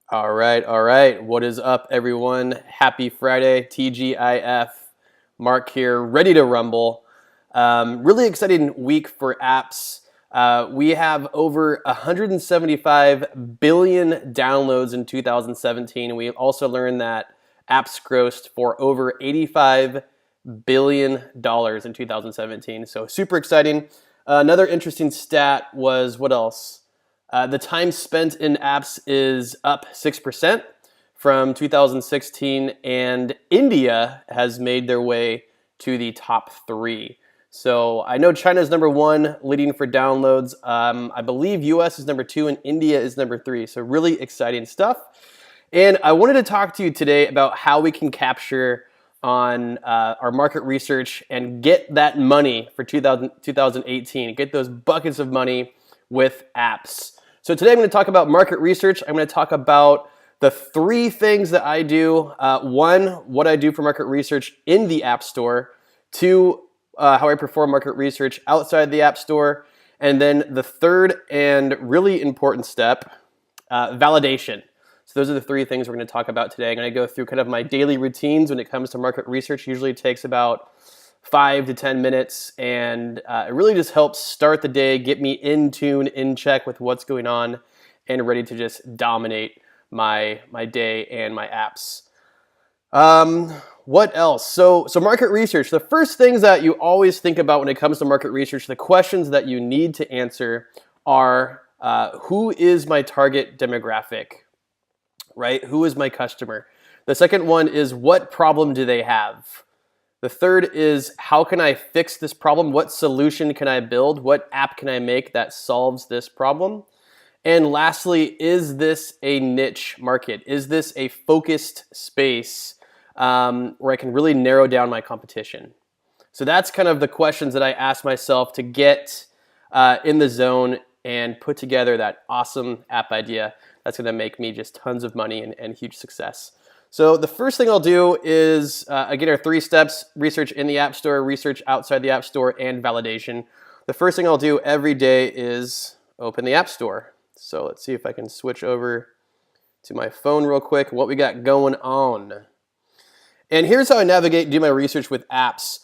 All right. What is up, everyone? Happy Friday, TGIF. Mark here, ready to rumble. Really exciting week for apps. We have over 175 billion downloads in 2017. We also learned that apps grossed for over $85 billion in 2017. So super exciting. Another interesting stat was what else? The time spent in apps is up 6% from 2016, and India has made their way to the top 3. So I know China's number 1, leading for downloads. I believe US is number 2, and India is number 3. So really exciting stuff. And I wanted to talk to you today about how we can capture on our market research and get that money for 2018, get those buckets of money with apps. So today I'm going to talk about market research. I'm going to talk about the 3 things that I do. 1, what I do for market research in the App Store. 2, how I perform market research outside the App Store. And then the third and really important step, validation. So those are the 3 things we're going to talk about today. I'm going to go through kind of my daily routines when it comes to market research. Usually it takes about 5 to 10 minutes, and it really just helps start the day, get me in tune, in check with what's going on, and ready to just dominate my day and my apps. What else? So market research. The first things that you always think about when it comes to market research, the questions that you need to answer are, who is my target demographic, right? Who is my customer? The second one is, what problem do they have? The third is, how can I fix this problem? What solution can I build? What app can I make that solves this problem? And lastly, is this a niche market? Is this a focused space where I can really narrow down my competition? So that's kind of the questions that I ask myself to get in the zone and put together that awesome app idea that's going to make me just tons of money and huge success. So the first thing I'll do is, again, our 3 steps: research in the App Store, research outside the App Store, and validation. The first thing I'll do every day is open the App Store. So let's see if I can switch over to my phone real quick, what we got going on. And here's how I navigate and do my research with apps.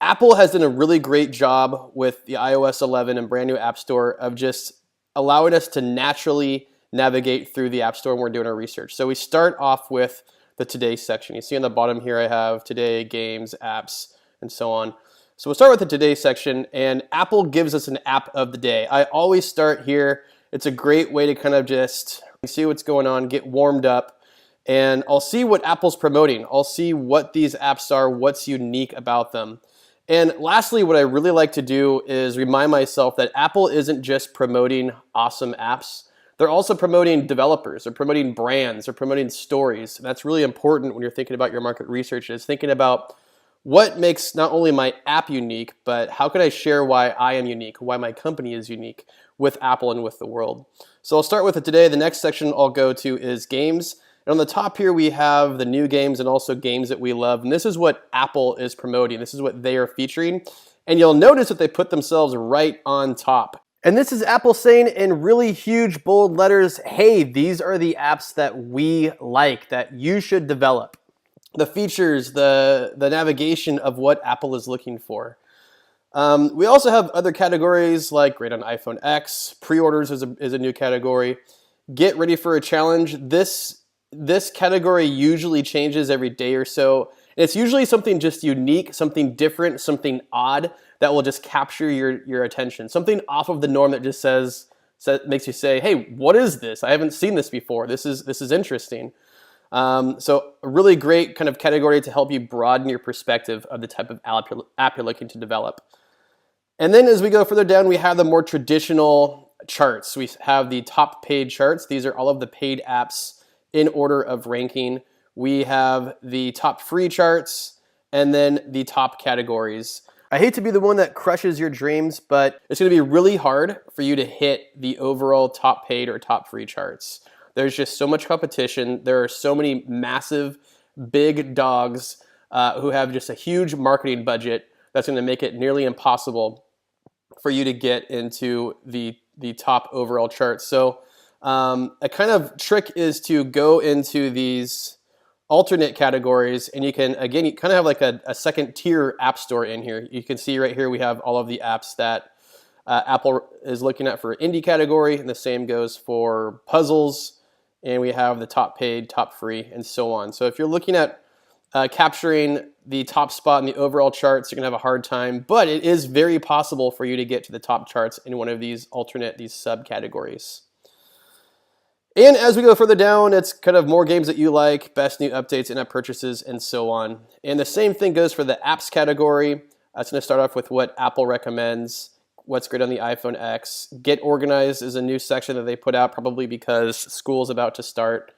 Apple has done a really great job with the iOS 11 and brand new App Store of just allowing us to naturally navigate through the App Store when we're doing our research. So we start off with the Today section. You see on the bottom here I have Today, Games, Apps, and so on. So we'll start with the Today section, and Apple gives us an app of the day. I always start here. It's a great way to kind of just see what's going on, get warmed up, and I'll see what Apple's promoting. I'll see what these apps are, what's unique about them. And lastly, what I really like to do is remind myself that Apple isn't just promoting awesome apps. They're also promoting developers, they're promoting brands, they're promoting stories. That's really important when you're thinking about your market research, is thinking about what makes not only my app unique, but how can I share why I am unique, why my company is unique with Apple and with the world. So I'll start with it today. The next section I'll go to is games. And on the top here, we have the new games and also games that we love. And this is what Apple is promoting. This is what they are featuring. And you'll notice that they put themselves right on top. And this is Apple saying in really huge, bold letters, hey, these are the apps that we like, that you should develop. The features, the navigation of what Apple is looking for. We also have other categories like Great on iPhone X, pre-orders is a new category. Get ready for a challenge. This category usually changes every day or so. And it's usually something just unique, something different, something odd that will just capture your attention. Something off of the norm that just makes you say, hey, what is this? I haven't seen this before. This is interesting. So a really great kind of category to help you broaden your perspective of the type of app you're looking to develop. And then as we go further down, we have the more traditional charts. We have the top paid charts. These are all of the paid apps in order of ranking. We have the top free charts and then the top categories. I hate to be the one that crushes your dreams, but it's going to be really hard for you to hit the overall top paid or top free charts. There's just so much competition. There are so many massive, big dogs who have just a huge marketing budget that's going to make it nearly impossible for you to get into the top overall charts. So A kind of trick is to go into these alternate categories, and you can, again, you kind of have like a second tier app store in here. You can see right here we have all of the apps that Apple is looking at for indie category, and the same goes for puzzles, and we have the top paid, top free, and so on. So if you're looking at capturing the top spot in the overall charts, you're gonna have a hard time, but it is very possible for you to get to the top charts in one of these these subcategories. And as we go further down, it's kind of more games that you like, best new updates, in-app purchases, and so on. And the same thing goes for the apps category. It's going to start off with what Apple recommends, what's great on the iPhone X. Get Organized is a new section that they put out, probably because school is about to start.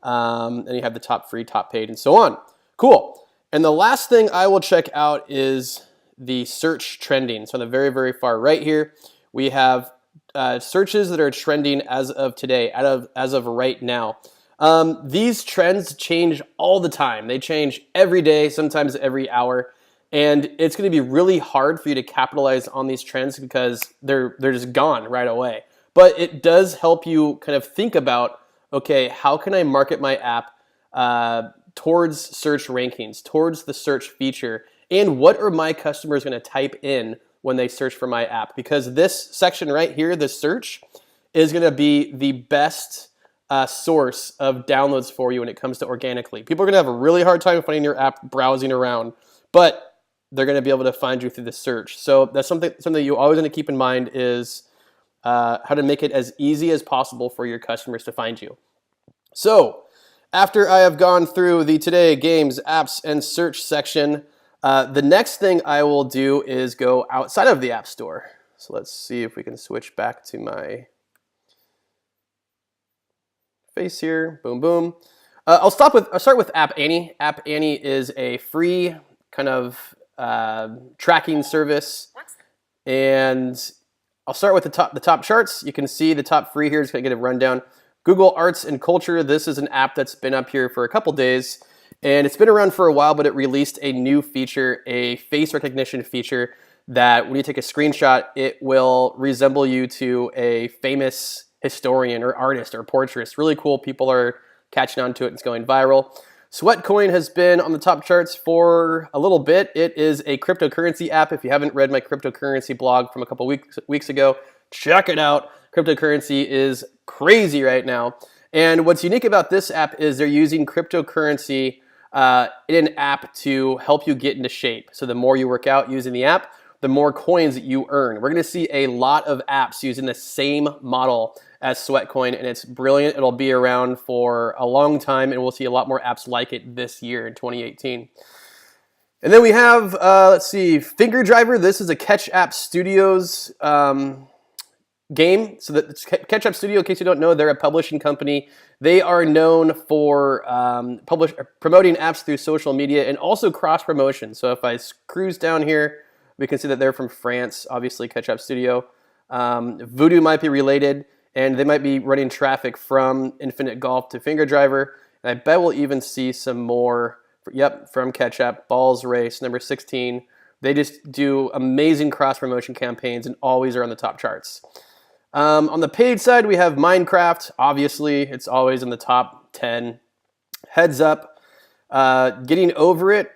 And you have the top free, top paid, and so on. Cool. And the last thing I will check out is the search trending. So on the very, very far right here, we have searches that are trending as of today, as of right now. These trends change all the time. They change every day, sometimes every hour. And it's going to be really hard for you to capitalize on these trends because they're just gone right away. But it does help you kind of think about, okay, how can I market my app towards search rankings, towards the search feature, and what are my customers going to type in when they search for my app? Because this section right here, the search, is going to be the best source of downloads for you when it comes to organically. People are going to have a really hard time finding your app browsing around, but they're going to be able to find you through the search. So that's something you always want to keep in mind is how to make it as easy as possible for your customers to find you. So after I have gone through the Today, Games, Apps, and Search section, the next thing I will do is go outside of the App Store. So let's see if we can switch back to my face here. Boom, boom. I'll start with App Annie. App Annie is a free kind of tracking service, and I'll start with the top charts. You can see the top free here. Just gonna get a rundown. Google Arts and Culture. This is an app that's been up here for a couple days. And it's been around for a while, but it released a new feature, a face recognition feature that when you take a screenshot, it will resemble you to a famous historian or artist or portraitist. Really cool. People are catching on to it. It's going viral. Sweatcoin has been on the top charts for a little bit. It is a cryptocurrency app. If you haven't read my cryptocurrency blog from a couple weeks ago, check it out. Cryptocurrency is crazy right now. And what's unique about this app is they're using cryptocurrency in an app to help you get into shape. So the more you work out using the app, the more coins that you earn. We're going to see a lot of apps using the same model as Sweatcoin, and it's brilliant. It'll be around for a long time, and we'll see a lot more apps like it this year in 2018. And then we have, let's see, Finger Driver. This is a Catch App Studios game. So the Catch Up Studio, in case you don't know, they're a publishing company. They are known for promoting apps through social media and also cross promotion. So if I cruise down here, we can see that they're from France, obviously Catch Up Studio. Voodoo might be related, and they might be running traffic from Infinite Golf to Finger Driver. And I bet we'll even see some more, from Catch Up. Balls Race, number 16. They just do amazing cross promotion campaigns and always are on the top charts. On the paid side, we have Minecraft. Obviously, it's always in the top 10. Heads Up. Getting Over It.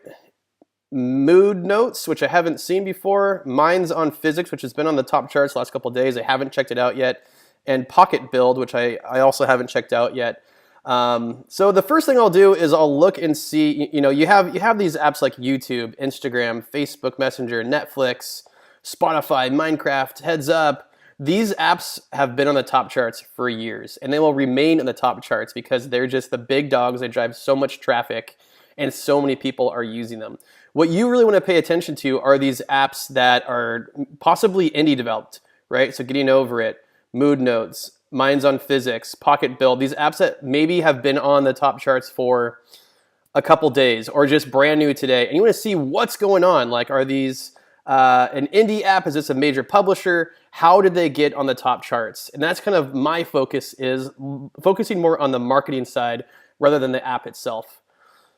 Mood Notes, which I haven't seen before. Minds on Physics, which has been on the top charts the last couple of days. I haven't checked it out yet. And Pocket Build, which I also haven't checked out yet. So the first thing I'll do is I'll look and see, you have these apps like YouTube, Instagram, Facebook Messenger, Netflix, Spotify, Minecraft, Heads Up. These apps have been on the top charts for years, and they will remain on the top charts because they're just the big dogs. They drive so much traffic, and so many people are using them. What you really want to pay attention to are these apps that are possibly indie developed, right? So Getting Over It, Mood Notes, Minds on Physics, Pocket Build, these apps that maybe have been on the top charts for a couple days or just brand new today. And you want to see what's going on. Like, are these an indie app? Is this a major publisher? How did they get on the top charts? And that's kind of my focus, is focusing more on the marketing side rather than the app itself.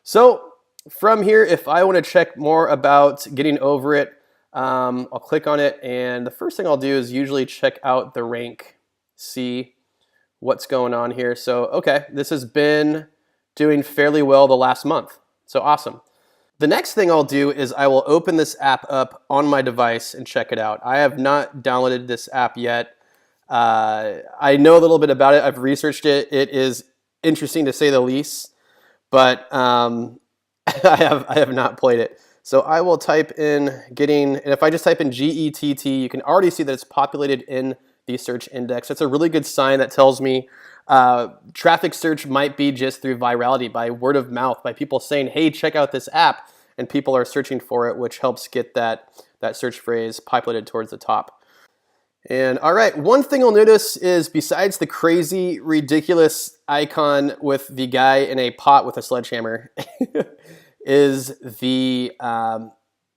So from here, if I want to check more about Getting Over It, I'll click on it. And the first thing I'll do is usually check out the rank, see what's going on here. So, okay, this has been doing fairly well the last month. So awesome. The next thing I'll do is I will open this app up on my device and check it out. I have not downloaded this app yet. I know a little bit about it. I've researched it. It is interesting to say the least, but I have not played it. So I will type in getting, and if I just type in GETT, you can already see that it's populated in the search index. That's a really good sign that tells me traffic search might be just through virality, by word of mouth, by people saying, hey, check out this app, and people are searching for it, which helps get that search phrase populated towards the top. And all right, one thing you'll notice is besides the crazy, ridiculous icon with the guy in a pot with a sledgehammer is the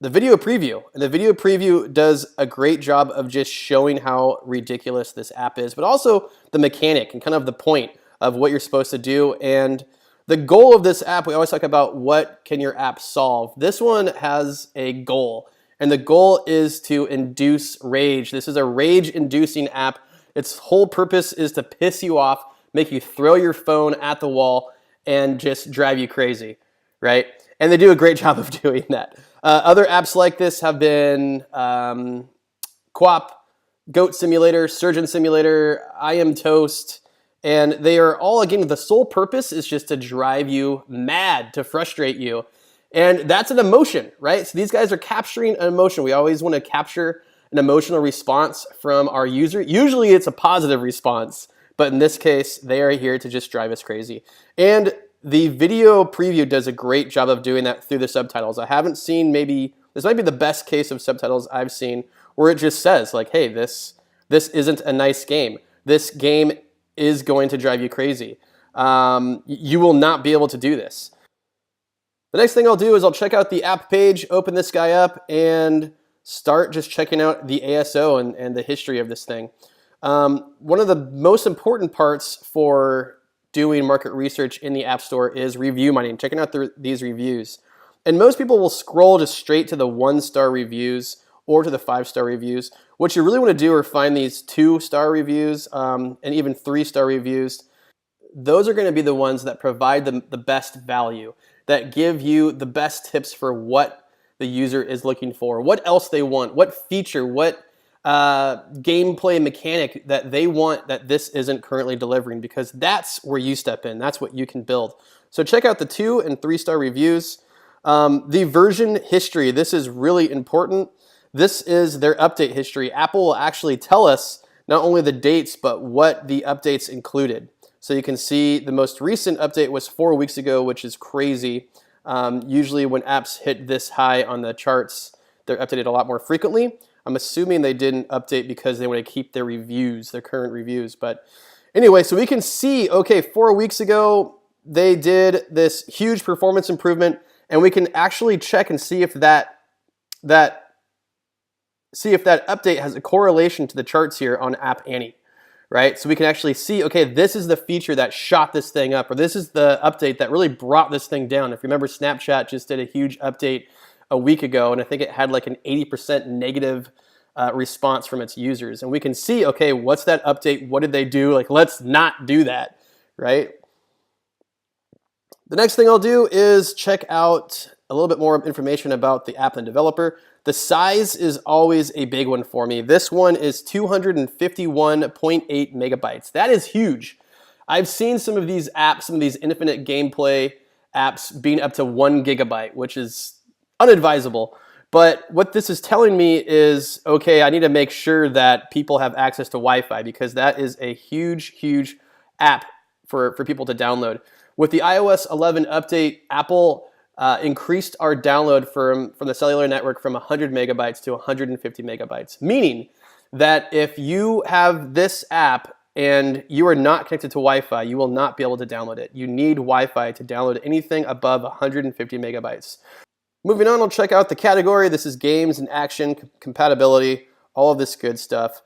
video preview. And the video preview does a great job of just showing how ridiculous this app is, but also the mechanic and kind of the point of what you're supposed to do. And the goal of this app, we always talk about what can your app solve. This one has a goal, and the goal is to induce rage. This is a rage-inducing app. Its whole purpose is to piss you off, make you throw your phone at the wall, and just drive you crazy, right? And they do a great job of doing that. Other apps like this have been QWOP, Goat Simulator, Surgeon Simulator, I Am Toast, and they are all, again, the sole purpose is just to drive you mad, to frustrate you. And that's an emotion, right? So these guys are capturing an emotion. We always want to capture an emotional response from our user. Usually it's a positive response, but in this case, they are here to just drive us crazy. And the video preview does a great job of doing that through the subtitles. I haven't seen, this might be the best case of subtitles I've seen, where it just says like, hey, this isn't a nice game. This game is going to drive you crazy. You will not be able to do this. The next thing I'll do is I'll check out the app page, open this guy up, and start just checking out the ASO and the history of this thing. One of the most important parts for doing market research in the App Store is review mining, checking out these reviews. And most people will scroll just straight to the 1-star reviews or to the 5-star reviews. What you really want to do are find these 2-star reviews and even 3-star reviews. Those are going to be the ones that provide the best value, that give you the best tips for what the user is looking for, what else they want, what feature, what gameplay mechanic that they want that this isn't currently delivering, because that's where you step in. That's what you can build. So check out the 2 and 3-star reviews. The version history, this is really important. This is their update history. Apple will actually tell us not only the dates, but what the updates included. So you can see the most recent update was 4 weeks ago, which is crazy. Usually when apps hit this high on the charts, they're updated a lot more frequently. I'm assuming they didn't update because they want to keep their reviews, their current reviews. But anyway, so we can see, okay, 4 weeks ago, they did this huge performance improvement, and we can actually check and see if that update has a correlation to the charts here on App Annie, right? So we can actually see, okay, this is the feature that shot this thing up, or this is the update that really brought this thing down. If you remember, Snapchat just did a huge update a week ago, and I think it had like an 80% negative response from its users. And we can see, okay, what's that update? What did they do? Like, let's not do that, right? The next thing I'll do is check out a little bit more information about the app and developer. The size is always a big one for me. This one is 251.8 megabytes. That is huge. I've seen some of these apps, some of these infinite gameplay apps being up to 1 gigabyte, which is unadvisable. But what this is telling me is, okay, I need to make sure that people have access to Wi-Fi, because that is a huge, huge app for people to download. With the iOS 11 update, Apple increased our download from the cellular network from 100 megabytes to 150 megabytes, meaning that if you have this app and you are not connected to Wi-Fi, you will not be able to download it. You need Wi-Fi to download anything above 150 megabytes. Moving on, we'll check out the category. This is games and action, compatibility, all of this good stuff.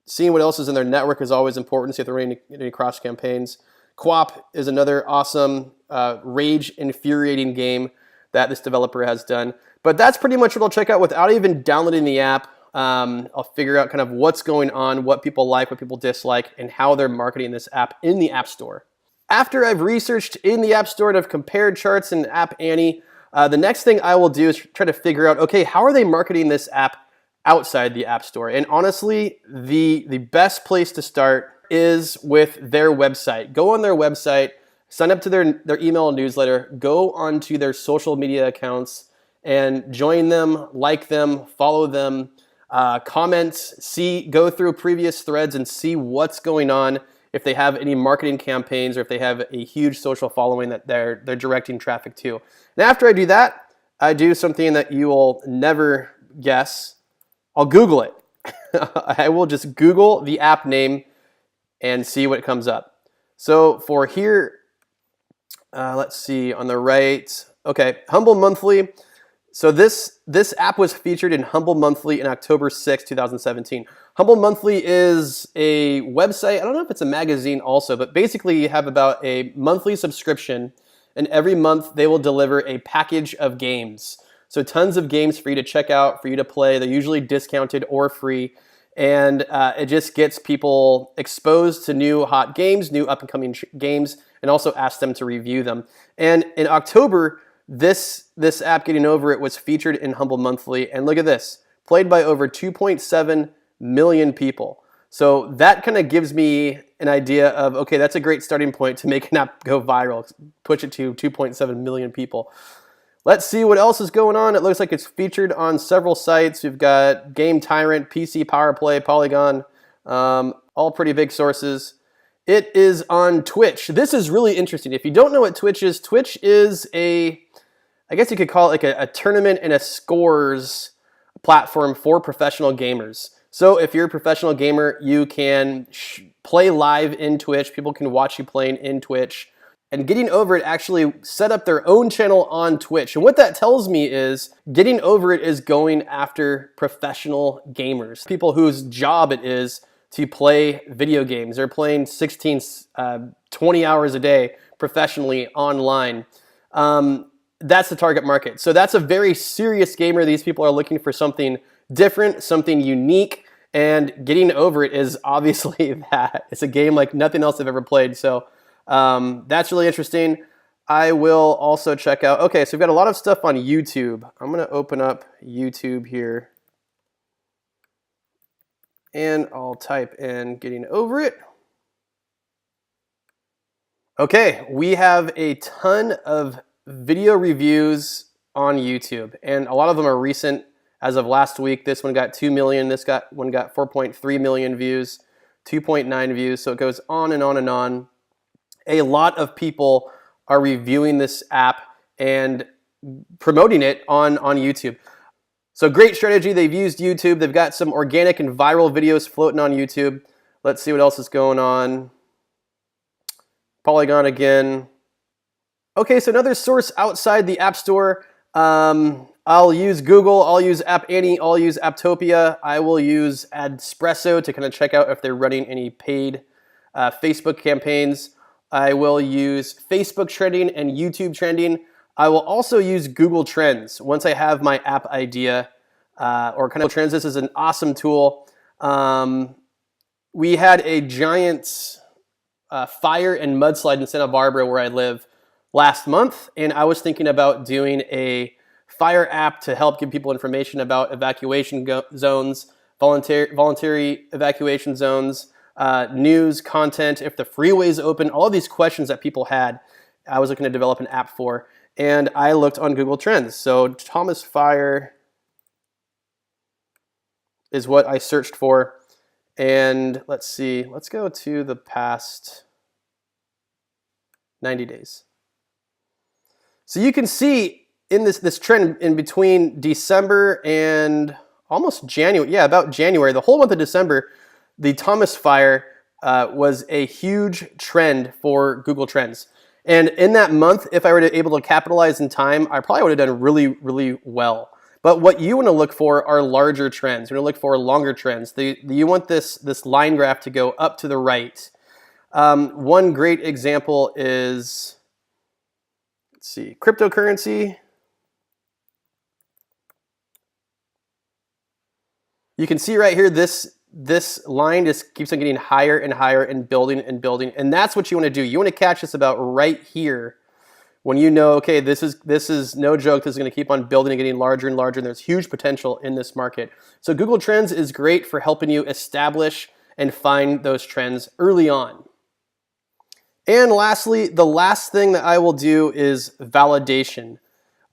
Seeing what else is in their network is always important, see if they're running any cross campaigns. QWOP is another awesome, rage-infuriating game that this developer has done. But that's pretty much what I'll check out without even downloading the app. I'll figure out kind of what's going on, what people like, what people dislike, and how they're marketing this app in the App Store. After I've researched in the App Store and I've compared charts in App Annie, the next thing I will do is try to figure out, okay, how are they marketing this app outside the App Store? And honestly, the best place to start is with their website. Go on their website, sign up to their email newsletter, go onto their social media accounts and join them, like them, follow them, comment, go through previous threads and see what's going on, if they have any marketing campaigns or if they have a huge social following that they're directing traffic to. And after I do that, I do something that you will never guess. I'll Google it. I will just Google the app name and see what comes up. So for here, let's see on the right. Okay, Humble Monthly. So this app was featured in Humble Monthly in October 6, 2017. Humble Monthly is a website. I don't know if it's a magazine also, but basically you have about a monthly subscription, and every month they will deliver a package of games. So tons of games for you to check out, for you to play. They're usually discounted or free, and it just gets people exposed to new hot games, new up-and-coming games, and also asks them to review them. And in October, this app, Getting Over It, was featured in Humble Monthly, and look at this, played by over 2.7 million people. So that kind of gives me an idea of, okay, that's a great starting point to make an app go viral, push it to 2.7 million people. Let's see what else is going on. It looks like it's featured on several sites. We've got Game Tyrant, PC Power Play, Polygon, all pretty big sources. It is on Twitch. This is really interesting. If you don't know what Twitch is I guess you could call it like a tournament and a scores platform for professional gamers. So if you're a professional gamer, you can play live in Twitch. People can watch you playing in Twitch. And Getting Over It actually set up their own channel on Twitch. And what that tells me is Getting Over It is going after professional gamers, people whose job it is to play video games. They're playing 16, 20 hours a day professionally online. That's the target market. So that's a very serious gamer. These people are looking for something different, something unique, and Getting Over It is obviously that. It's a game like nothing else I've ever played. So that's really interesting. I will also check out, okay, so we've got a lot of stuff on YouTube. I'm going to open up YouTube here, and I'll type in Getting Over It. Okay, we have a ton of video reviews on YouTube, and a lot of them are recent. As of last week, this one got 2 million, this one got 4.3 million views, 2.9 views, so it goes on and on and on. A lot of people are reviewing this app and promoting it on YouTube. So great strategy. They've used YouTube. They've got some organic and viral videos floating on YouTube. Let's see what else is going on. Polygon again. Okay, so another source outside the App Store. I'll use Google, I'll use App Annie, I'll use Apptopia. I will use Adespresso to kind of check out if they're running any paid Facebook campaigns. I will use Facebook trending and YouTube trending. I will also use Google Trends once I have my app idea or kind of trends. This is an awesome tool. We had a giant fire and mudslide in Santa Barbara where I live last month, and I was thinking about doing a fire app to help give people information about evacuation zones, voluntary evacuation zones, news, content, if the freeway's open, all of these questions that people had, I was looking to develop an app for, and I looked on Google Trends. So Thomas Fire is what I searched for, and let's see, let's go to the past 90 days. So you can see in this trend in between December and almost January, yeah, about January, the whole month of December, the Thomas Fire was a huge trend for Google Trends. And in that month, if I were to able to capitalize in time, I probably would have done really, really well. But what you want to look for are larger trends. You want to look for longer trends. You want this line graph to go up to the right. One great example is, let's see, cryptocurrency. You can see right here, this line just keeps on getting higher and higher and building and building. And that's what you want to do. You want to catch this about right here when you know, okay, this is no joke. This is going to keep on building and getting larger and larger. And there's huge potential in this market. So Google Trends is great for helping you establish and find those trends early on. And lastly, the last thing that I will do is validation.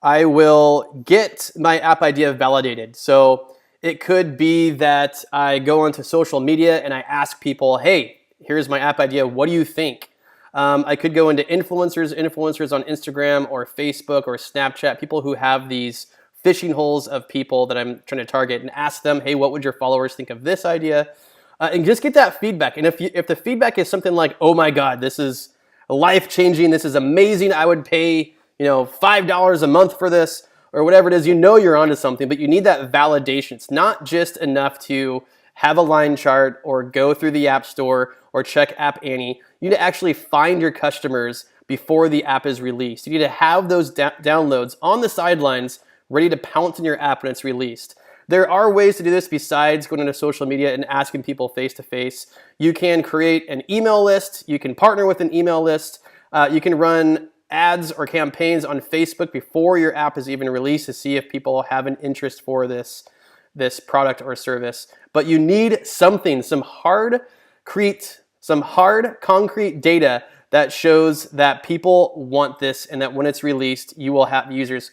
I will get my app idea validated. So it could be that I go onto social media and I ask people, hey, here's my app idea. What do you think? I could go into influencers on Instagram or Facebook or Snapchat, people who have these fishing holes of people that I'm trying to target, and ask them, hey, what would your followers think of this idea? And just get that feedback. And if the feedback is something like, oh my God, this is life-changing, this is amazing, I would pay $5 a month for this, or whatever it is, you're onto something, but you need that validation. It's not just enough to have a line chart or go through the App Store or check App Annie. You need to actually find your customers before the app is released. You need to have those downloads on the sidelines ready to pounce in your app when it's released. There are ways to do this besides going into social media and asking people face-to-face. You can create an email list. You can partner with an email list. You can run ads or campaigns on Facebook before your app is even released to see if people have an interest for this product or service. But you need something, some hard, concrete data that shows that people want this and that when it's released, you will have users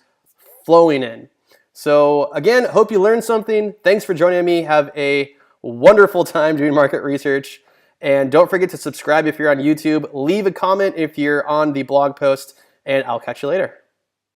flowing in. So again, hope you learned something. Thanks for joining me. Have a wonderful time doing market research. And don't forget to subscribe if you're on YouTube. Leave a comment if you're on the blog post, and I'll catch you later.